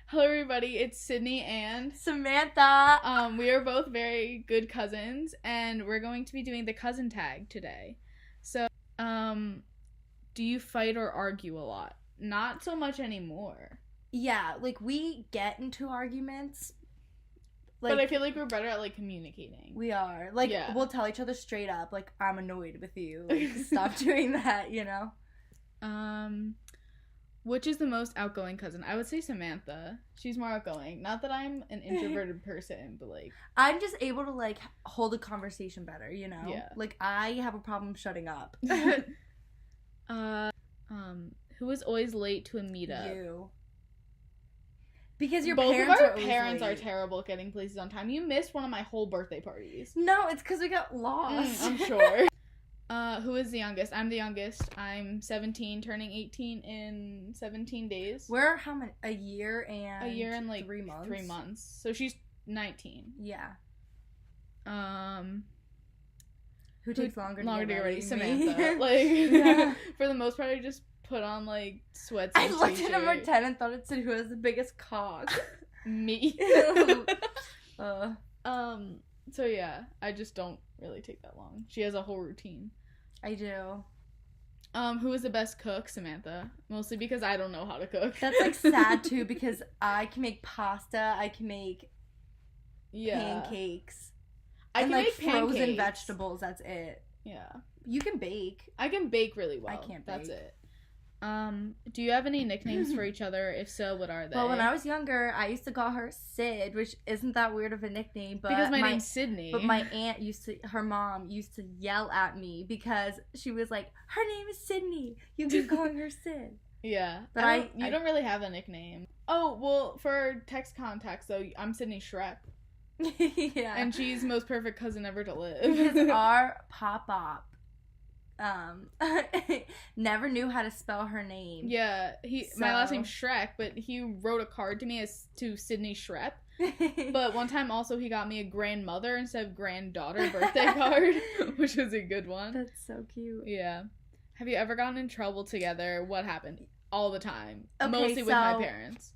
Hello everybody, it's Sydney and Samantha. We are both very good cousins and we're going to be doing the cousin tag today. So, do you fight or argue a lot? Not so much anymore. Yeah, like we get into arguments. But I feel like we're better at like communicating. We are. Like we'll tell each other straight up, like, I'm annoyed with you. Like, stop doing that, you know? Which is the most outgoing cousin? I would say Samantha. She's more outgoing. Not that I'm an introverted person, but like I'm just able to like hold a conversation better, you know? Yeah. Like I have a problem shutting up. Who is always late to a meetup? You. Because your Both parents of our are parents late. are terrible at getting places on time. You missed one of my whole birthday parties. No, it's because we got lost. I'm sure. Who is the youngest? I'm the youngest. I'm 17, turning 18 in 17 days. We're how many? A year and like 3 months. 3 months. So she's 19. Yeah. Who takes longer to get ready? Samantha. Like, yeah. For the most part, I just put on like sweats. I looked at number 10 and thought it said who has the biggest cock. Me. So yeah, I just don't really take that long. She has a whole routine. I do. Who is the best cook? Samantha. Mostly because I don't know how to cook. That's like sad too because I can make pasta, I can make pancakes. I can make frozen pancakes. Vegetables, that's it. Yeah. You can bake. I can bake really well. I can't bake. That's it. Do you have any nicknames for each other? If so, what are they? Well, when I was younger, I used to call her Sid, which isn't that weird of a nickname, but because my name's Sydney. But my aunt her mom used to yell at me because she was like, her name is Sydney. You keep calling her Sid. Yeah. But you don't really have a nickname. Oh, well, for text contacts, though, I'm Sydney Shrek. Yeah. And she's most perfect cousin ever to live. Because our pop-up never knew how to spell her name. Yeah, my last name's Shrek, but he wrote a card to me as to Sydney Shrep. But one time also he got me a grandmother instead of granddaughter birthday card, which was a good one. That's so cute. Yeah. Have you ever gotten in trouble together? What happened? All the time. Okay, mostly with my parents.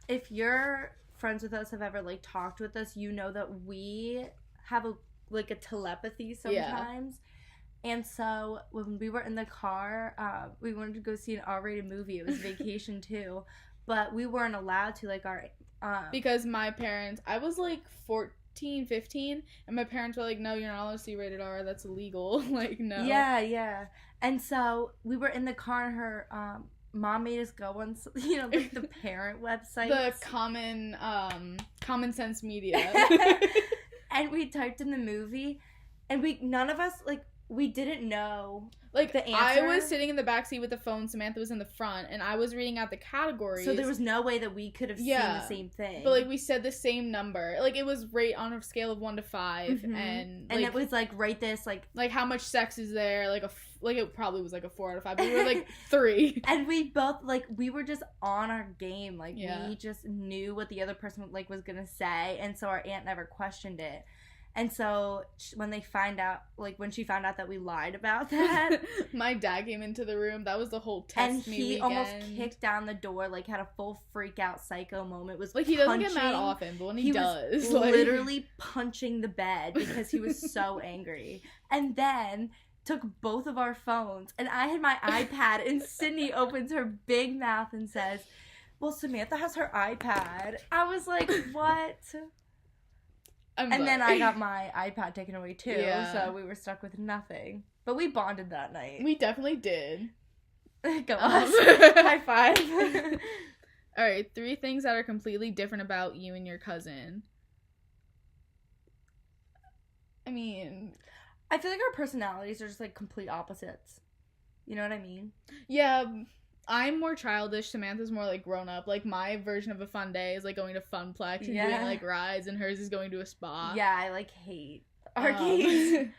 If you're friends with us, have ever like talked with us, you know that we have a telepathy sometimes. Yeah. And so when we were in the car, we wanted to go see an R-rated movie. It was Vacation too, but we weren't allowed to, like, because my parents, I was like 14, 15, and my parents were like, no, you're not allowed to see rated R, that's illegal. Like, no. Yeah. And so we were in the car and her mom made us go on, like the parent website. The common sense media. And we typed in the movie, and none of us, like, we didn't know, like, the answer. I was sitting in the backseat with the phone, Samantha was in the front, and I was reading out the categories. So there was no way that we could have seen the same thing. But, like, we said the same number. Like, it was rate on a scale of 1 to 5, mm-hmm. and it was, like, rate this, like... Like, how much sex is there? Like, it probably was, like, a 4 out of 5, but we were, like, 3. And we both, like, we were just on our game. Like, we just knew what the other person, like, was gonna say, and so our aunt never questioned it. And so when she found out that we lied about that, my dad came into the room. That was the whole test me weekend. And he almost kicked down the door, like, had a full freak out psycho moment. Was like, he doesn't get mad often, but when he does, was literally punching the bed because he was so angry. And then took both of our phones, and I had my iPad, and Sydney opens her big mouth and says, well, Samantha has her iPad. I was like, what? Then I got my iPad taken away too, so we were stuck with nothing. But we bonded that night. We definitely did. Go on. High five. Alright, 3 things that are completely different about you and your cousin. I mean, I feel like our personalities are just, like, complete opposites. You know what I mean? Yeah, I'm more childish. Samantha's more, like, grown up. Like, my version of a fun day is, like, going to Funplex and doing, like, rides, and hers is going to a spa. Yeah, I, like, hate arcades.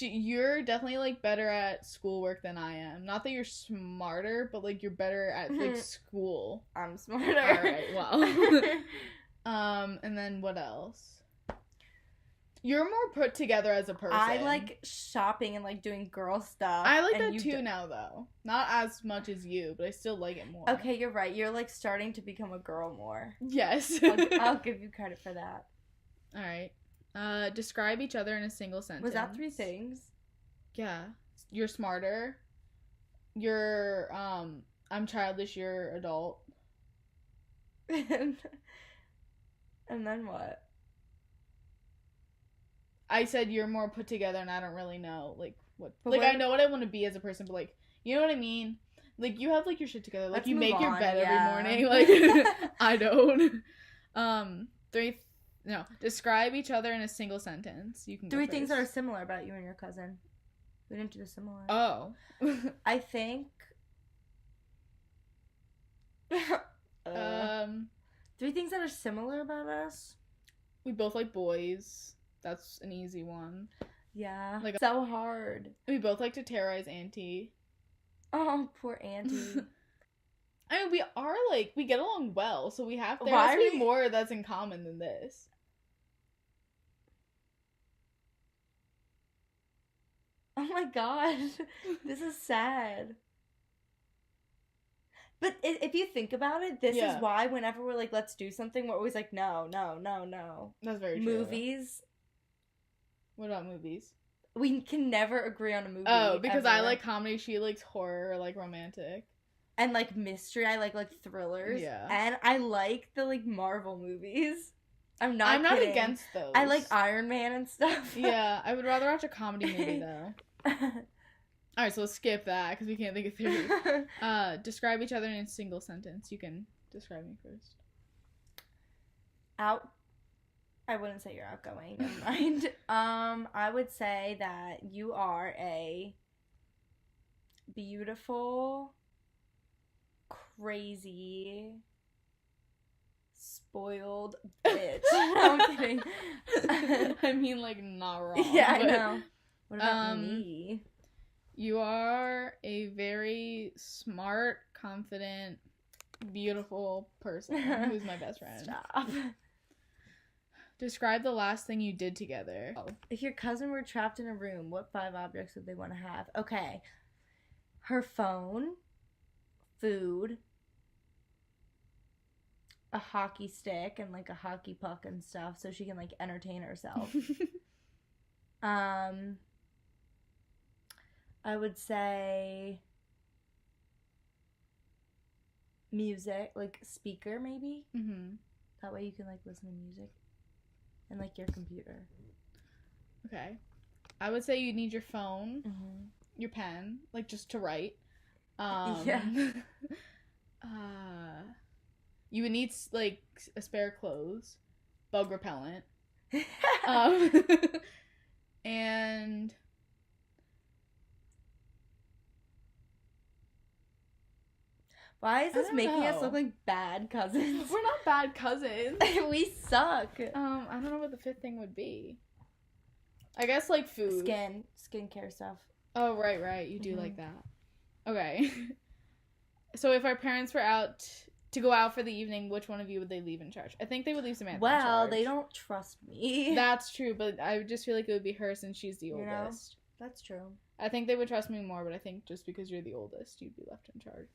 You're definitely, like, better at schoolwork than I am. Not that you're smarter, but, like, you're better at, like, school. I'm smarter. Alright, well. And then what else? You're more put together as a person. I like shopping and like doing girl stuff. I like that too now, though. Not as much as you, but I still like it more. Okay, you're right. You're like starting to become a girl more. Yes. I'll give you credit for that. All right. Describe each other in a single sentence. Was that 3 things? Yeah. You're smarter. You're, I'm childish, you're adult. And then what? I said you're more put together, and I don't really know, like, what... But like, I know what I want to be as a person, but, like, you know what I mean? Like, you have, like, your shit together. Like, Let's you make your on, bed yeah. every morning. Like, I don't. Describe each other in a single sentence. You can go 3 things that are first. similar about you and your cousin. We didn't do the similar. Oh. I think... 3 things that are similar about us? We both like boys. That's an easy one. Yeah. Like, so hard. we both like to terrorize Auntie. Oh, poor Auntie. I mean, we are, like, we get along well, so we have... There Why has to are be we- more that's in common than this. Oh my gosh. This is sad. But if you think about it, this Yeah. is why whenever we're like, let's do something, we're always like, no, no, no, no. That's very true. Movies. What about movies? We can never agree on a movie. Oh, because I ever. like comedy, she likes horror, or, like, romantic. And like mystery, I like thrillers. Yeah. And I like the like Marvel movies. I'm not not kidding. against those. I like Iron Man and stuff. Yeah, I would rather watch a comedy movie, though. Alright, so let's skip that, because we can't think of 3. Describe each other in a single sentence. You can describe me first. I wouldn't say you're outgoing. Never mind. I would say that you are a beautiful, crazy, spoiled bitch. No, I'm kidding. I mean, like, not wrong. Yeah, I but, know. What about me? You are a very smart, confident, beautiful person who's my best friend. Stop. Describe the last thing you did together. Oh. If your cousin were trapped in a room, what 5 objects would they want to have? Okay. Her phone, food, a hockey stick, and like a hockey puck and stuff so she can like entertain herself. I would say music, like speaker maybe. Mm-hmm. That way you can like listen to music. And like your computer. Okay. I would say you need your phone, Mm-hmm. your pen, like just to write. Yeah. You would need like a spare clothes, bug repellent, and Why is I this don't making us know. look like bad cousins? we're not bad cousins. We suck. I don't know what the 5th thing would be. I guess like food. Skincare stuff. Oh, right. You do Mhm. like that. Okay. So if our parents were out to go out for the evening, which one of you would they leave in charge? I think they would leave Samantha in Well, charge. they don't trust me. That's true, but I would just feel like it would be her since she's the You know? oldest. That's true. I think they would trust me more, but I think just because you're the oldest, you'd be left in charge.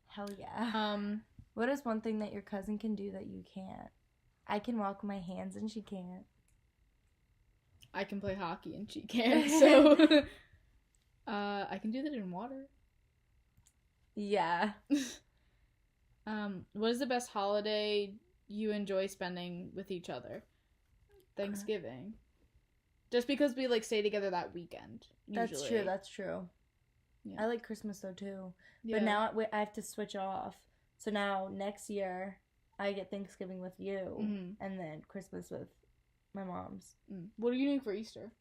Hell yeah. What is one thing that your cousin can do that you can't? I can walk with my hands and she can't. I can play hockey and she can't, so I can do that in water. Yeah. What is the best holiday you enjoy spending with each other? Thanksgiving. Just because we like stay together that weekend. Usually. That's true. Yeah. I like Christmas though too. Yeah. But now I have to switch off. So now next year I get Thanksgiving with you and then Christmas with my mom's. What are you doing for Easter?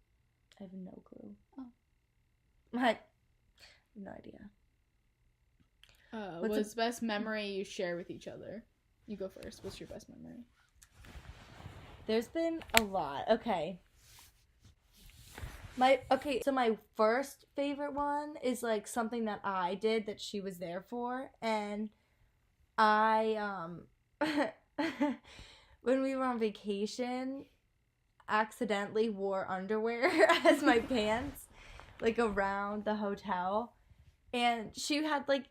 I have no clue. Oh. I have no idea. What's the best memory you share with each other? You go first. What's your best memory? There's been a lot. Okay. So my first favorite one is like something that I did that she was there for, and I when we were on vacation, accidentally wore underwear as my pants, like, around the hotel. And she had, like,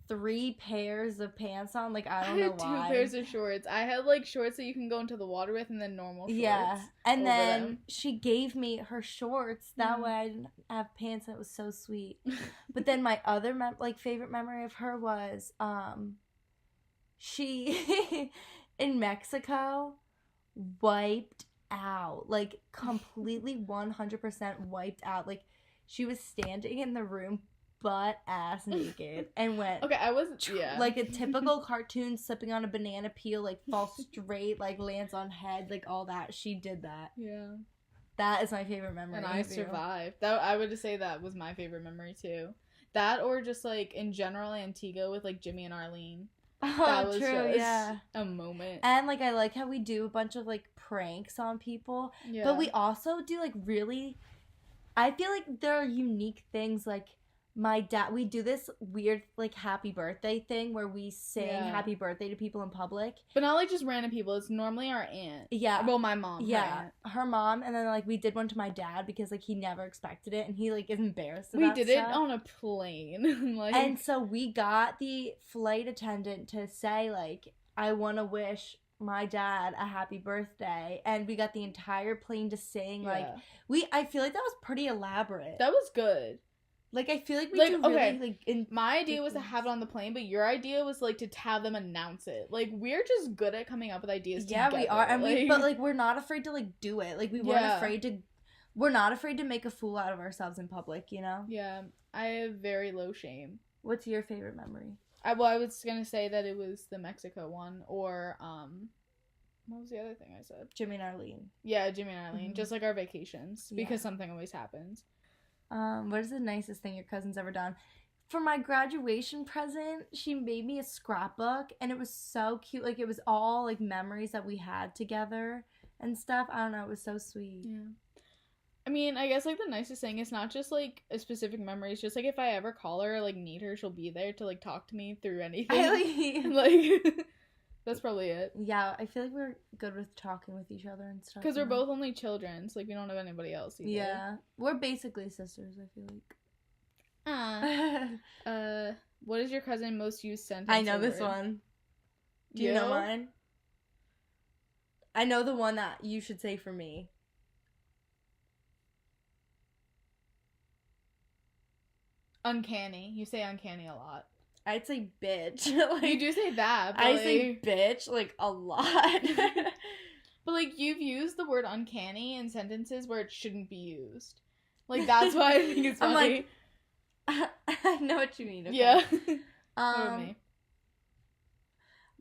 3 pairs of pants on. Like, I don't know why. I had 2 pairs of shorts. I had, like, shorts that you can go into the water with and then normal shorts. Yeah. And then them. she gave me her shorts. That way I didn't have pants, and it was so sweet. But then my other, favorite memory of her was, she, in Mexico, wiped out. Like, completely 100% wiped out. Like, she was standing in the room butt-ass naked and went... Okay, I wasn't... Yeah. Like a typical cartoon slipping on a banana peel, like, falls straight, like, lands on head, like, all that. She did that. Yeah. That is my favorite memory. And I survived. That I would say that was my favorite memory, too. That or just, like, in general, Antigua with, like, Jimmy and Arlene. Oh, that was true, yeah. a moment. And, like, I like how we do a bunch of, like, pranks on people. Yeah. But we also do, like, really... I feel like there are unique things, like, my dad... We do this weird, like, happy birthday thing where we sing happy birthday to people in public. But not, like, just random people. It's normally our aunt. Yeah. Well, my mom. Yeah. Her mom. And then, like, we did one to my dad because, like, he never expected it. And he, like, is embarrassed about We did stuff. it on a plane. Like... And so we got the flight attendant to say, like, I want to wish... my dad a happy birthday, and we got the entire plane to sing. Like, I feel like that was pretty elaborate. That was good. Like, I feel like we do really, like, my idea was to have it on the plane, but your idea was, like, to have them announce it. Like, we're just good at coming up with ideas together. Yeah, we are, and but, like, we're not afraid to, like, do it. Like, we're not afraid to make a fool out of ourselves in public, you know? Yeah, I have very low shame. What's your favorite memory? I was gonna say that it was the Mexico one, or, what was the other thing I said? Jimmy and Arlene. Yeah, Jimmy and Arlene. Mm-hmm. Just, like, our vacations, because something always happens. What is the nicest thing your cousin's ever done? For my graduation present, she made me a scrapbook, and it was so cute. Like, it was all, like, memories that we had together and stuff. I don't know, it was so sweet. Yeah. I mean, I guess, like, the nicest thing is not just, like, a specific memory. It's just, like, if I ever call her or, like, need her, she'll be there to, like, talk to me through anything. Like, that's probably it. Yeah, I feel like we're good with talking with each other and stuff. Because we're both only children, so, like, we don't have anybody else either. Yeah. We're basically sisters, I feel like. What is your cousin most used sentence? I know this one. Do you know mine? I know the one that you should say for me. Uncanny. You say uncanny a lot. I'd say bitch. Like, you do say that, but I say bitch, like, a lot. But, like, you've used the word uncanny in sentences where it shouldn't be used. Like, that's why I think it's funny. I'm like, I know what you mean. Okay. Yeah.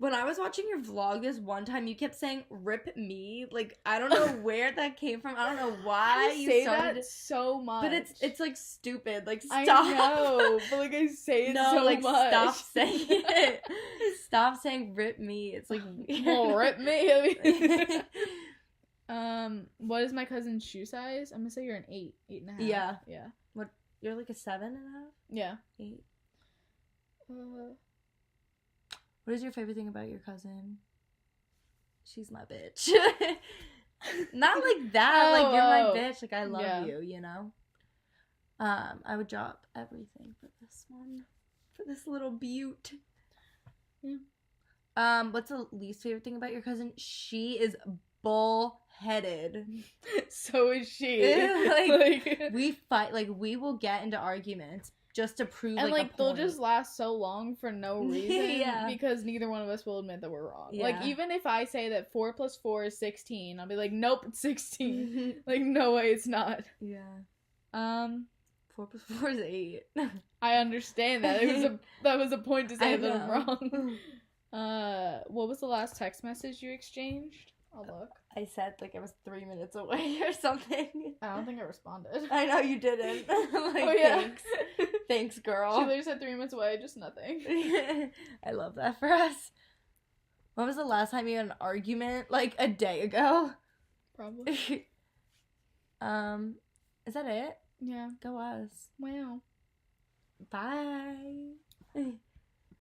When I was watching your vlog this one time, you kept saying "rip me." Like, I don't know where that came from. I don't know why you say that so much. But it's like stupid. Like, stop. I know, but like I say it so like, much. Stop saying it. Stop saying "rip me." It's like, well, rip me. What is my cousin's shoe size? I'm gonna say you're an 8.5. Yeah. Yeah. What? You're like a 7.5. Yeah. 8. What is your favorite thing about your cousin? She's my bitch. Not like that. Like, you're my bitch. Like, I love you, you know? I would drop everything for this one. For this little beaut. Yeah. What's the least favorite thing about your cousin? She is bullheaded. So is she. like, we fight. Like, we will get into arguments just to prove, and, like, like, they'll just last so long for no reason. Because neither one of us will admit that we're wrong. Yeah. Like, even if I say that 4 + 4 is 16, I'll be like, nope, it's 16. Like, no way, it's not. Yeah. 4 + 4 is 8. I understand that. That was a point to say that I'm wrong. What was the last text message you exchanged? I'll look. I said, like, I was 3 minutes away or something. I don't think I responded. I know you didn't. Like, oh, yeah. Thanks. Thanks, girl. She literally said 3 minutes away, just nothing. I love that for us. When was the last time you had an argument? Like, a day ago? Probably. Is that it? Yeah. Go us. Wow. Bye.